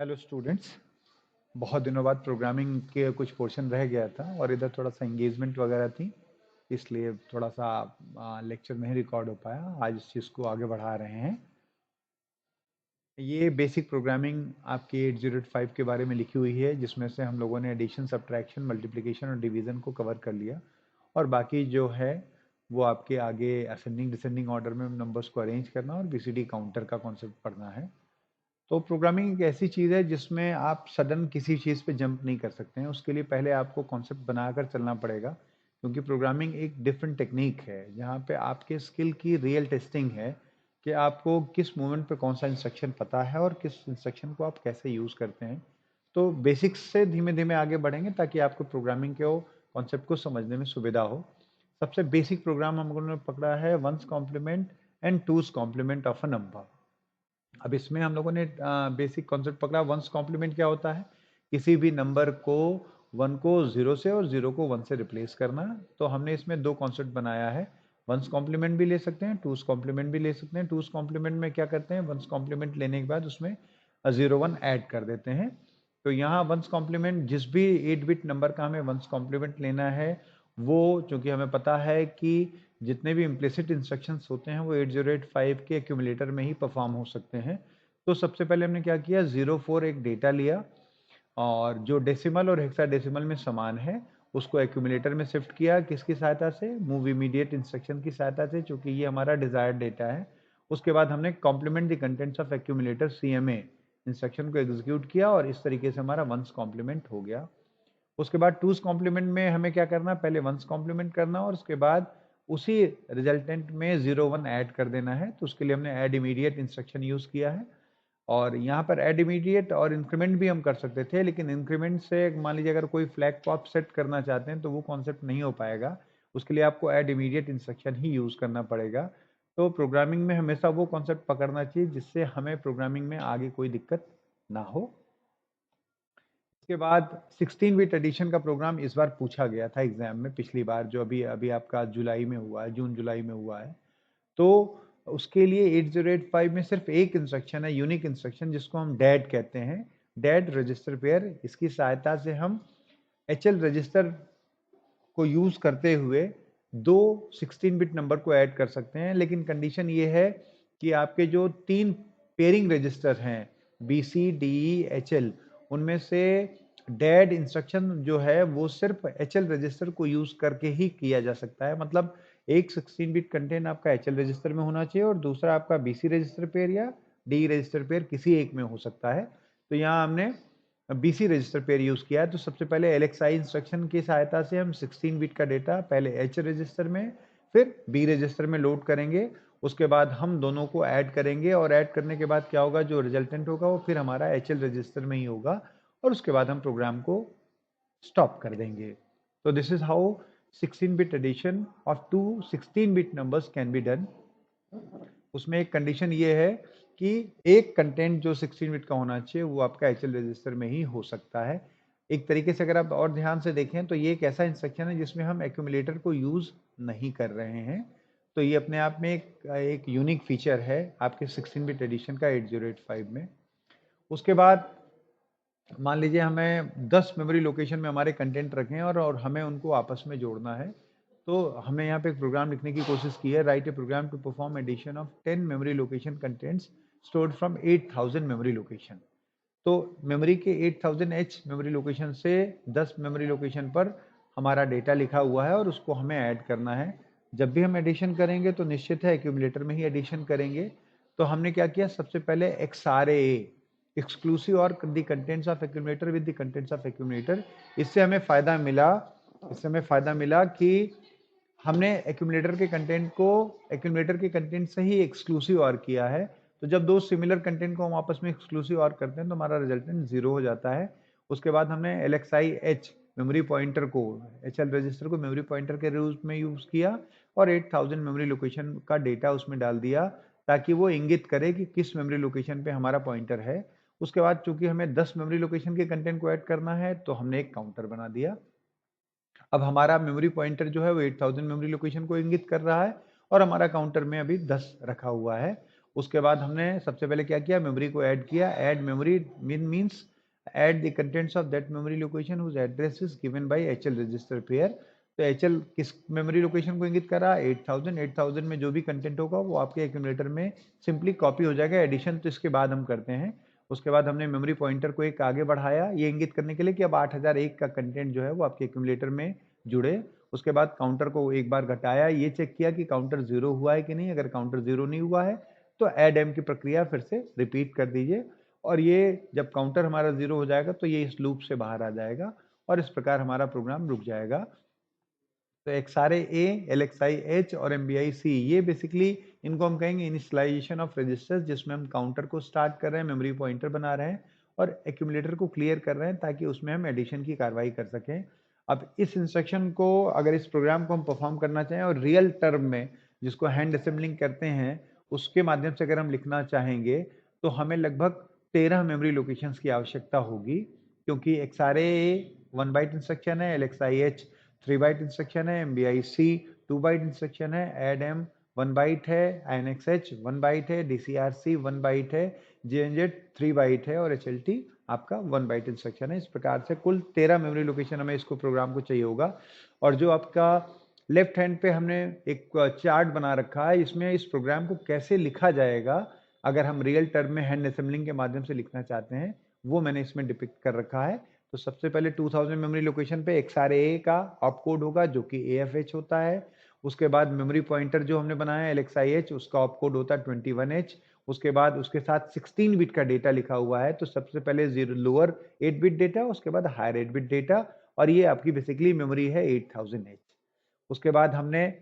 Hello students. बहुत दिनों बाद प्रोग्रामिंग के कुछ पोर्शन रह गया था और इधर थोड़ा सा एंगेजमेंट वगैरह थी, इसलिए थोड़ा सा लेक्चर नहीं रिकॉर्ड हो पाया। आज इस चीज़ को आगे बढ़ा रहे हैं। ये बेसिक प्रोग्रामिंग आपकी 8085 के बारे में लिखी हुई है, जिसमें से हम लोगों ने एडिशन, सब्ट्रैक्शन, मल्टीप्लिकेशन और डिवीज़न को कवर कर लिया। और बाकी जो है वो आपके आगे असेंडिंग डिसेंडिंग ऑर्डर में नंबर्स को अरेंज करना और बीसीडी काउंटर का कॉन्सेप्ट पढ़ना है। तो प्रोग्रामिंग एक ऐसी चीज़ है जिसमें आप सडन किसी चीज़ पे जंप नहीं कर सकते हैं। उसके लिए पहले आपको कॉन्सेप्ट बनाकर चलना पड़ेगा, क्योंकि प्रोग्रामिंग एक डिफरेंट टेक्निक है जहाँ पे आपके स्किल की रियल टेस्टिंग है कि आपको किस मोमेंट पे कौन सा इंस्ट्रक्शन पता है और किस इंस्ट्रक्शन को आप कैसे यूज़ करते हैं। तो बेसिक्स से धीमे धीमे आगे बढ़ेंगे ताकि आपको प्रोग्रामिंग के कॉन्सेप्ट को समझने में सुविधा हो। सबसे बेसिक प्रोग्राम हम लोगों ने पकड़ा है one's complement and two's complement of a number. अब इसमें हम लोगों ने बेसिक कॉन्सेप्ट पकड़ा। वंस कॉम्प्लीमेंट क्या होता है? किसी भी नंबर को वन को जीरो से और जीरो को वन से रिप्लेस करना। तो हमने इसमें दो कॉन्सेप्ट बनाया है। वंस कॉम्प्लीमेंट भी ले सकते हैं, टूस कॉम्प्लीमेंट भी ले सकते हैं। टूस कॉम्प्लीमेंट में क्या करते हैं, वंस कॉम्प्लीमेंट लेने के बाद उसमें जीरो वन ऐड कर देते हैं। तो यहाँ वंस कॉम्प्लीमेंट जिस भी 8 बिट नंबर का हमें वंस कॉम्प्लीमेंट लेना है, वो चूंकि हमें पता है कि जितने भी इम्प्लिसिट इंस्ट्रक्शंस होते हैं वो 8085 के एक्यूमुलेटर में ही परफॉर्म हो सकते हैं। तो सबसे पहले हमने क्या किया, 04 एक डेटा लिया और जो डेसिमल और हेक्साडेसिमल में समान है उसको एक्यूमुलेटर में शिफ्ट किया। किसकी सहायता से? मूव इमीडिएट इंस्ट्रक्शन की सहायता से, चूंकि ये हमारा डिजायर्ड डेटा है। उसके बाद हमने complement the contents of accumulator CMA instruction को एग्जीक्यूट किया और इस तरीके से हमारा वंस कॉम्प्लीमेंट हो गया। उसके बाद टूस कॉम्प्लीमेंट में हमें क्या करना, पहले वंस कॉम्प्लीमेंट करना और उसके बाद उसी रिजल्टेंट में 01 ऐड कर देना है। तो उसके लिए हमने ऐड इमीडिएट इंस्ट्रक्शन यूज किया है। और यहाँ पर ऐड इमीडिएट और इंक्रीमेंट भी हम कर सकते थे, लेकिन इंक्रीमेंट से मान लीजिए अगर कोई फ्लैग पॉप सेट करना चाहते हैं तो वो कॉन्सेप्ट नहीं हो पाएगा। उसके लिए आपको ऐड इमीडिएट इंस्ट्रक्शन ही यूज करना पड़ेगा। तो प्रोग्रामिंग में हमेशा वो कॉन्सेप्ट पकड़ना चाहिए जिससे हमें प्रोग्रामिंग में आगे कोई दिक्कत ना हो। इसके बाद 16 बिट एडिशन का प्रोग्राम इस बार पूछा गया था एग्जाम में, पिछली बार जो अभी अभी आपका जुलाई में हुआ है, जून जुलाई में हुआ है। तो उसके लिए 8085 में सिर्फ एक इंस्ट्रक्शन है, यूनिक इंस्ट्रक्शन, जिसको हम डैड कहते हैं, डैड रजिस्टर पेयर। इसकी सहायता से हम HL रजिस्टर को यूज करते हुए दो 16 बिट नंबर को ऐड कर सकते हैं। लेकिन कंडीशन ये है कि आपके जो तीन पेयरिंग रजिस्टर हैं BC DE HL, उनमें से डैड इंस्ट्रक्शन जो है वो सिर्फ HL रजिस्टर को यूज करके ही किया जा सकता है। मतलब एक 16 बिट कंटेंट आपका HL रजिस्टर में होना चाहिए और दूसरा आपका BC रजिस्टर पेयर या DE रजिस्टर पेयर किसी एक में हो सकता है। तो यहाँ हमने BC रजिस्टर पेयर यूज किया है। तो सबसे पहले LXI इंस्ट्रक्शन की सहायता से हम 16 बिट का डेटा पहले H रजिस्टर में फिर B रजिस्टर में लोड करेंगे। उसके बाद हम दोनों को ऐड करेंगे और ऐड करने के बाद क्या होगा, जो रिजल्टेंट होगा वो फिर हमारा HL रजिस्टर में ही होगा और उसके बाद हम प्रोग्राम को स्टॉप कर देंगे। तो this is how 16 bit addition of two 16 bit numbers can be done. उसमें एक कंडीशन ये है कि एक कंटेंट जो 16 बिट का होना चाहिए वो आपका HL रजिस्टर में ही हो सकता है। एक तरीके से अगर आप और ध्यान से देखें तो ये एक ऐसा इंस्ट्रक्शन है जिसमें हम एक्यूमुलेटर को यूज नहीं कर रहे हैं। तो ये अपने आप में एक यूनिक फीचर है आपके 16 बिट एडिशन का 8085 में। उसके बाद मान लीजिए हमें 10 मेमोरी लोकेशन में हमारे कंटेंट रखे हैं और हमें उनको आपस में जोड़ना है। तो हमने यहाँ पे एक प्रोग्राम लिखने की कोशिश की है, write a program to perform addition of 10 memory location contents stored from 8000 memory location. तो मेमोरी के 8000H मेमोरी लोकेशन से 10 मेमोरी लोकेशन पर हमारा डेटा लिखा हुआ है और उसको हमें ऐड करना है। जब भी हम एडिशन करेंगे तो निश्चित है एक्यूमुलेटर में ही एडिशन करेंगे। तो हमने क्या किया, सबसे पहले XRA, एक्सक्लूसिव और the contents of accumulator with the contents of accumulator. इससे हमें फायदा मिला कि हमने एक्यूमुलेटर के कंटेंट को एक्यूमुलेटर के कंटेंट से ही एक्सक्लूसिव और किया है। तो जब दो सिमिलर कंटेंट को हम आपस में एक्सक्लूसिव और करते हैं तो हमारा रिजल्टेंट 0 हो जाता है। उसके बाद हमने LXI-H मेमोरी पॉइंटर को, HL रजिस्टर को मेमोरी पॉइंटर के रूप में यूज किया और 8000 मेमोरी लोकेशन का डेटा उसमें डाल दिया ताकि वो इंगित करे कि किस मेमोरी लोकेशन पे हमारा पॉइंटर है। उसके बाद चूंकि हमें 10 मेमोरी लोकेशन के कंटेंट को ऐड करना है तो हमने एक काउंटर बना दिया। अब हमारा मेमोरी पॉइंटर जो है वो 8000 मेमोरी लोकेशन को इंगित कर रहा है और हमारा काउंटर में अभी 10 रखा हुआ है। उसके बाद हमने सबसे पहले क्या किया, मेमोरी को ऐड किया। Add memory means add the contents of that memory location whose address is given by HL register pair. तो एचएल किस मेमोरी लोकेशन को इंगित कर रहा है, 8000। 8000 में जो भी कंटेंट होगा वो आपके एक्यूमुलेटर में सिंपली कॉपी हो जाएगा। एडिशन तो इसके बाद हम करते हैं। उसके बाद हमने मेमोरी पॉइंटर को एक आगे बढ़ाया, ये इंगित करने के लिए कि अब 8001 का कंटेंट जो है वो आपके एक्यूमुलेटर में जुड़े। उसके बाद काउंटर को एक बार घटाया, ये चेक किया कि काउंटर जीरो हुआ है कि नहीं। अगर काउंटर जीरो नहीं हुआ है तो ऐड एम की प्रक्रिया फिर से रिपीट कर दीजिए, और ये जब काउंटर हमारा जीरो हो जाएगा तो ये इस लूप से बाहर आ जाएगा और इस प्रकार हमारा प्रोग्राम रुक जाएगा। तो एक्सआरए ए, एलएक्सआई एच और एमबीआई सी, ये बेसिकली इनको हम कहेंगे इनिशियलाइजेशन ऑफ रजिस्टर्स, जिसमें हम काउंटर को स्टार्ट कर रहे हैं, मेमोरी पॉइंटर बना रहे हैं और एक्यूमुलेटर को क्लियर कर रहे हैं ताकि उसमें हम एडिशन की कार्रवाई कर सकें। अब इस इंस्ट्रक्शन को, अगर इस प्रोग्राम को हम परफॉर्म करना चाहें और रियल टर्म में, जिसको हैंड असेंबलिंग कहते हैं, उसके माध्यम से अगर हम लिखना चाहेंगे तो हमें लगभग 13 मेमोरी लोकेशंस की आवश्यकता होगी, क्योंकि एक्सआरए 1 बाइट इंस्ट्रक्शन है, एलएक्सआई एच 3 बाइट इंस्ट्रक्शन है, एमबीआई सी 2 बाइट इंस्ट्रक्शन है, एड एम 1 बाइट है, आईएनएक्सएच 1 बाइट है, डीसीआरसी 1 बाइट है, जेएनजेड 3 बाइट है और एचएलटी आपका 1 बाइट इंस्ट्रक्शन है। इस प्रकार से कुल 13 मेमोरी लोकेशन हमें इसको प्रोग्राम को चाहिए होगा। और जो आपका लेफ्ट हैंड पे हमने एक चार्ट बना रखा है, इसमें इस प्रोग्राम को कैसे लिखा जाएगा अगर हम रियल टर्म में हैंड असेंबलिंग के माध्यम से लिखना चाहते हैं, वो मैंने इसमें डिपिक्ट कर रखा है। तो सबसे पहले 2000 मेमोरी लोकेशन पे XRA का ऑप कोड होगा जो कि AFH होता है। उसके बाद मेमोरी पॉइंटर जो हमने बनाया LXIH, उसका ऑप कोड होता है 21H। उसके बाद उसके साथ 16 बिट का डेटा लिखा हुआ है, तो सबसे पहले लोअर 8 बिट डेटा, उसके बाद हायर 8 बिट डेटा, और ये आपकी बेसिकली मेमोरी है 8000H। उसके बाद हमने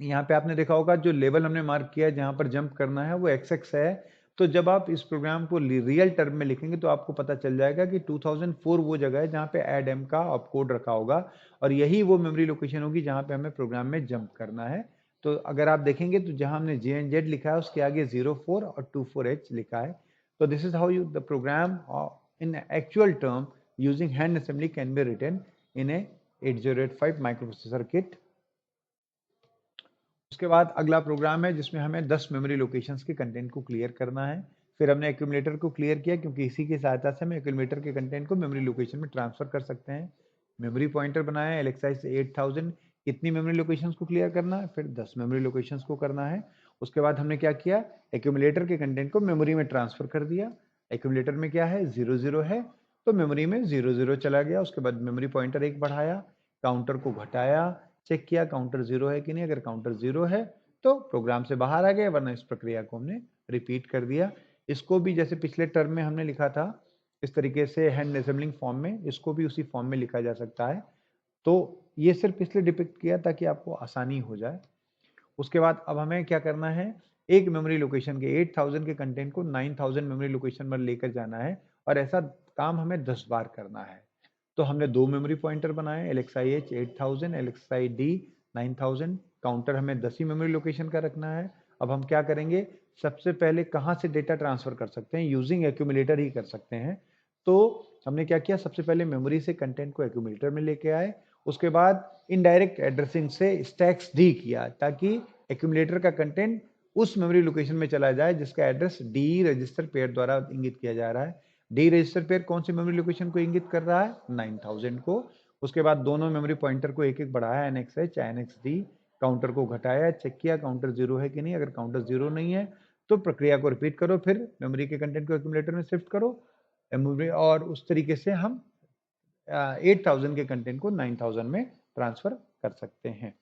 यहाँ पे आपने देखा होगा जो लेवल हमने मार्क किया है जहाँ पर जंप करना है वो XX है। तो जब आप इस प्रोग्राम को रियल टर्म में लिखेंगे तो आपको पता चल जाएगा कि 2004 वो जगह है जहाँ पे ऐड एम का ऑप कोड रखा होगा, और यही वो मेमोरी लोकेशन होगी जहाँ पे हमें प्रोग्राम में जंप करना है। तो अगर आप देखेंगे तो जहाँ हमने JNZ लिखा है उसके आगे 04 और 24H लिखा है। तो this is how you the program in actual term using hand assembly can be written in a 8085 microprocessor kit. उसके बाद अगला प्रोग्राम है जिसमें हमें 10 मेमोरी लोकेशंस के कंटेंट को क्लियर करना है। फिर हमने एक्यूमुलेटर को क्लियर किया, क्योंकि इसी की सहायता से हम एक्यूमुलेटर के कंटेंट को मेमोरी लोकेशन में ट्रांसफर कर सकते हैं। मेमोरी पॉइंटर बनाया एलएक्सआई से 8000, कितनी मेमोरी लोकेशंस को क्लियर करना है, फिर 10 मेमोरी लोकेशंस को करना है। उसके बाद हमने क्या किया, एक्यूमुलेटर के कंटेंट को मेमोरी में ट्रांसफर कर दिया। एक्यूमुलेटर में क्या है, 00 है, तो मेमोरी में 00 चला गया। उसके बाद मेमोरी पॉइंटर एक बढ़ाया, काउंटर को घटाया, चेक किया काउंटर जीरो है कि नहीं। अगर काउंटर जीरो है तो प्रोग्राम से बाहर आ गए, वरना इस प्रक्रिया को हमने रिपीट कर दिया। इसको भी जैसे पिछले टर्म में हमने लिखा था इस तरीके से हैंड असेंबलिंग फॉर्म में, इसको भी उसी फॉर्म में लिखा जा सकता है। तो ये सिर्फ इसलिए डिपिक्ट किया ताकि आपको आसानी हो जाए। उसके बाद अब हमें क्या करना है, एक मेमोरी लोकेशन के 8000 के कंटेंट को 9000 मेमोरी लोकेशन पर लेकर जाना है, और ऐसा काम हमें 10 बार करना है। तो हमने दो मेमोरी पॉइंटर बनाए, LXIH 8000, LXID 9000। काउंटर हमें 10 ही मेमोरी लोकेशन का रखना है। अब हम क्या करेंगे, सबसे पहले कहाँ से डेटा ट्रांसफर कर सकते हैं, यूजिंग एक्यूमुलेटर ही कर सकते हैं। तो हमने क्या किया, सबसे पहले मेमोरी से कंटेंट को एक्यूमुलेटर में लेके आए। उसके बाद इनडायरेक्ट एड्रेसिंग से स्टैक्स डी किया, ताकि एक्यूमुलेटर का कंटेंट उस मेमोरी लोकेशन में चला जाए जिसका एड्रेस डी रजिस्टर पेयर द्वारा इंगित किया जा रहा है। डी रजिस्टर पेयर कौन सी मेमोरी लोकेशन को इंगित कर रहा है, 9000 को। उसके बाद दोनों मेमोरी पॉइंटर को एक एक बढ़ाया, एनएक्सएच एनएक्सडी, काउंटर को घटाया, चेक किया काउंटर जीरो है कि नहीं। अगर काउंटर जीरो नहीं है तो प्रक्रिया को रिपीट करो, फिर मेमोरी के कंटेंट को एक्यूमुलेटर में शिफ्ट करो मेमोरी, और उस तरीके से हम 8000 के कंटेंट को 9000 में ट्रांसफर कर सकते हैं।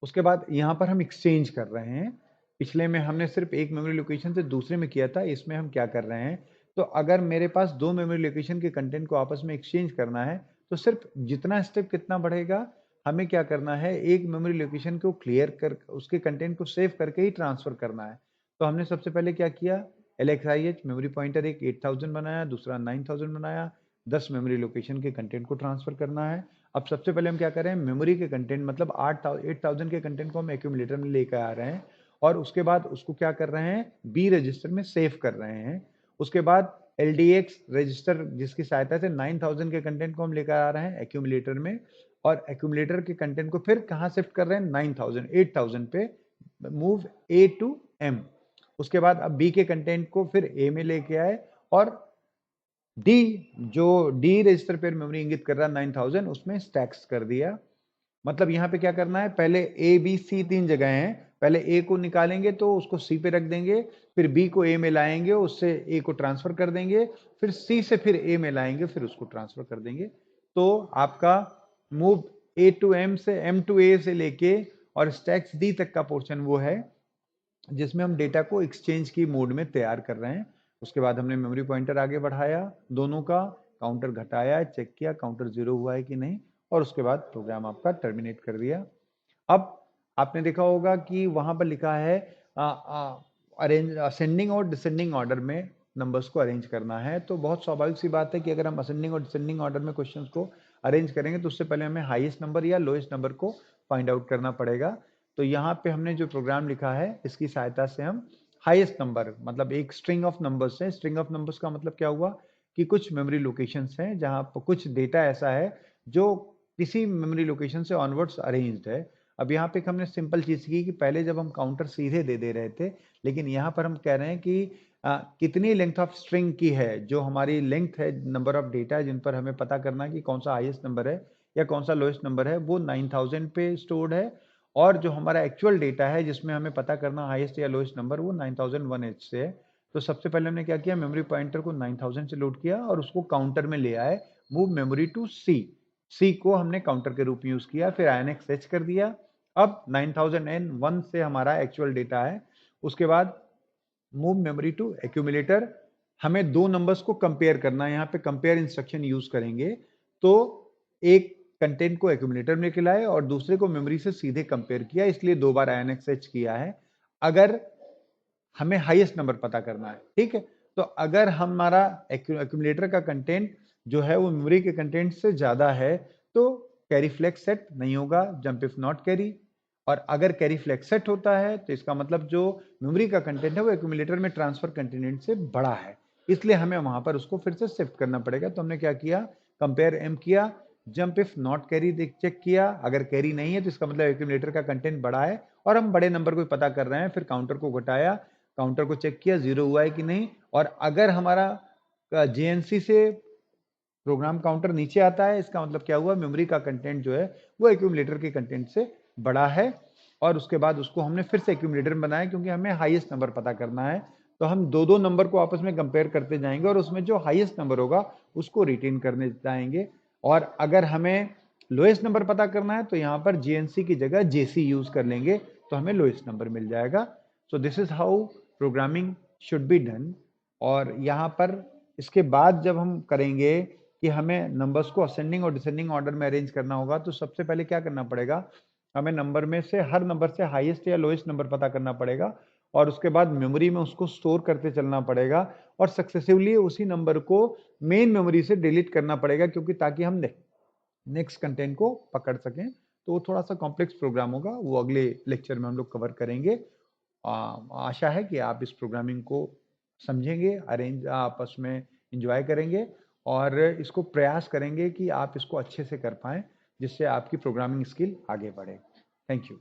उसके बाद यहाँ पर हम एक्सचेंज कर रहे हैं। पिछले में हमने सिर्फ एक मेमोरी लोकेशन से दूसरे में किया था, इसमें हम क्या कर रहे हैं, तो अगर मेरे पास दो मेमोरी लोकेशन के कंटेंट को आपस में एक्सचेंज करना है तो सिर्फ जितना स्टेप कितना बढ़ेगा, हमें क्या करना है, एक मेमोरी लोकेशन को क्लियर कर उसके कंटेंट को सेव करके ही ट्रांसफर करना है। तो हमने सबसे पहले क्या किया, LXIH मेमोरी पॉइंटर एक 8000 बनाया, दूसरा 9000 बनाया, 10 मेमोरी लोकेशन के कंटेंट को ट्रांसफर करना है। अब सबसे पहले हम क्या कर रहे हैं, मेमोरी के कंटेंट मतलब 8000 के कंटेंट को हम एक्यूमुलेटर में लेकर आ रहे हैं, और उसके बाद उसको क्या कर रहे हैं, बी रजिस्टर में सेव कर रहे हैं। उसके बाद LDX रजिस्टर जिसकी सहायता से 9000 के कंटेंट को हम लेकर आ रहे हैं एक्यूमुलेटर में, और एक्यूमुलेटर के कंटेंट को फिर कहाँ शिफ्ट कर रहे हैं, 8000 पे मूव A टू M। उसके बाद अब B के कंटेंट को फिर A में लेके आए और D, जो D रजिस्टर पर मेमोरी इंगित कर रहा है 9000, उसमें स्टैक्स कर दिया। मतलब यहाँ पे क्या करना है, पहले A B C 3 जगह हैं, पहले A को निकालेंगे तो उसको C पे रख देंगे, फिर B को A में लाएंगे, उससे A को ट्रांसफर कर देंगे, फिर C से फिर A में लाएंगे, फिर उसको ट्रांसफर कर देंगे। तो आपका मूव A to M से M to A से लेके और स्टैक्स D तक का पोर्शन वो है जिसमें हम डेटा को एक्सचेंज की मोड में तैयार कर रहे हैं। उसके बाद हमने मेमोरी पॉइंटर आगे बढ़ाया, दोनों का काउंटर घटाया, चेक किया काउंटर 0 हुआ है कि नहीं, और उसके बाद प्रोग्राम आपका टर्मिनेट कर दिया। अब आपने देखा होगा कि वहां पर लिखा है अरेंज असेंडिंग और डिसेंडिंग ऑर्डर में नंबर्स को अरेंज करना है। तो बहुत स्वाभाविक सी बात है कि अगर हम असेंडिंग और डिसेंडिंग ऑर्डर में क्वेश्चंस को अरेंज करेंगे तो उससे पहले हमें हाईएस्ट नंबर या लोएस्ट नंबर को फाइंड आउट करना पड़ेगा। तो यहाँ पे हमने जो प्रोग्राम लिखा है इसकी सहायता से हम हाईएस्ट नंबर, मतलब एक स्ट्रिंग ऑफ नंबर्स है, स्ट्रिंग ऑफ नंबर्स का मतलब क्या हुआ कि कुछ मेमोरी लोकेशंस हैं जहाँ पर कुछ डेटा ऐसा है जो किसी मेमोरी लोकेशन से ऑनवर्ड्स अरेंज्ड है। अब यहाँ पे हमने सिंपल चीज की कि पहले जब हम काउंटर सीधे दे दे रहे थे, लेकिन यहाँ पर हम कह रहे हैं कि कितनी लेंथ ऑफ स्ट्रिंग की है, जो हमारी लेंथ है, नंबर ऑफ डेटा जिन पर हमें पता करना है कि कौन सा हाईएस्ट नंबर है या कौन सा लोएस्ट नंबर है, वो 9000 पे स्टोर्ड है। और जो हमारा एक्चुअल डेटा है जिसमें हमें पता करना हाईएस्ट या लोएस्ट नंबर, वो 9001H से है। तो सबसे पहले हमने क्या किया, मेमोरी पॉइंटर को 9000 से लोड किया और उसको काउंटर में ले आए, मूव मेमोरी टू सी को हमने काउंटर के रूप में यूज किया, फिर INX कर दिया। अब 9001 से हमारा एक्चुअल डेटा है। उसके बाद मूव मेमोरी टू एक्यूमुलेटर, हमें दो नंबर्स को कंपेयर करना है, यहाँ पे कंपेयर इंस्ट्रक्शन यूज करेंगे। तो एक कंटेंट को एक्यूमुलेटर में लेके लाए और दूसरे को मेमोरी से सीधे कंपेयर किया, इसलिए दो बार INX किया है। अगर हमें हाईएस्ट नंबर पता करना है, ठीक है, तो अगर हमारा एक्यूमुलेटर का कंटेंट जो है वो मेमोरी के कंटेंट से ज्यादा है तो कैरी फ्लैग सेट नहीं होगा, जंप इफ नॉट कैरी। और अगर कैरी फ्लैग सेट होता है तो इसका मतलब जो मेमोरी का कंटेंट है वो एक्यूमुलेटर में ट्रांसफर कंटेंट से बड़ा है, इसलिए हमें वहां पर उसको फिर से शिफ्ट करना पड़ेगा। तो हमने क्या किया, कंपेयर एम किया, jump if not carry check किया, अगर कैरी नहीं है तो इसका मतलब एक्यूमुलेटर का कंटेंट बड़ा है और हम बड़े नंबर को पता कर रहे हैं। फिर काउंटर को घटाया, काउंटर को चेक किया 0 हुआ है कि नहीं, और अगर हमारा JNC से प्रोग्राम काउंटर नीचे आता है, इसका मतलब क्या हुआ, मेमोरी का कंटेंट जो है वो एक्यूमुलेटर के कंटेंट से बड़ा है। और उसके बाद उसको हमने फिर से एक्यूमुलेटर में बनाया क्योंकि हमें हाईएस्ट नंबर पता करना है। तो हम दो दो नंबर को आपस में कंपेयर करते जाएंगे और उसमें जो हाईएस्ट नंबर होगा उसको रिटेन करने जाएंगे। और अगर हमें लोएस्ट नंबर पता करना है तो यहाँ पर JNC की जगह JC यूज कर लेंगे, तो हमें लोएस्ट नंबर मिल जाएगा। So this is how programming should be done. और यहाँ पर इसके बाद जब हम करेंगे कि हमें नंबर्स को असेंडिंग और डिसेंडिंग ऑर्डर में अरेंज करना होगा, तो सबसे पहले क्या करना पड़ेगा, हमें नंबर में से हर नंबर से हाईएस्ट या लोएस्ट नंबर पता करना पड़ेगा और उसके बाद मेमोरी में उसको स्टोर करते चलना पड़ेगा और सक्सेसिवली उसी नंबर को मेन मेमोरी से डिलीट करना पड़ेगा, क्योंकि ताकि हम नेक्स्ट कंटेंट को पकड़ सकें। तो वो थोड़ा सा कॉम्प्लेक्स प्रोग्राम होगा, वो अगले लेक्चर में हम लोग कवर करेंगे। आशा है कि आप इस प्रोग्रामिंग को समझेंगे, अरेंज आपस में इंजॉय करेंगे और इसको प्रयास करेंगे कि आप इसको अच्छे से कर पाएं, जिससे आपकी प्रोग्रामिंग स्किल आगे बढ़े। Thank you.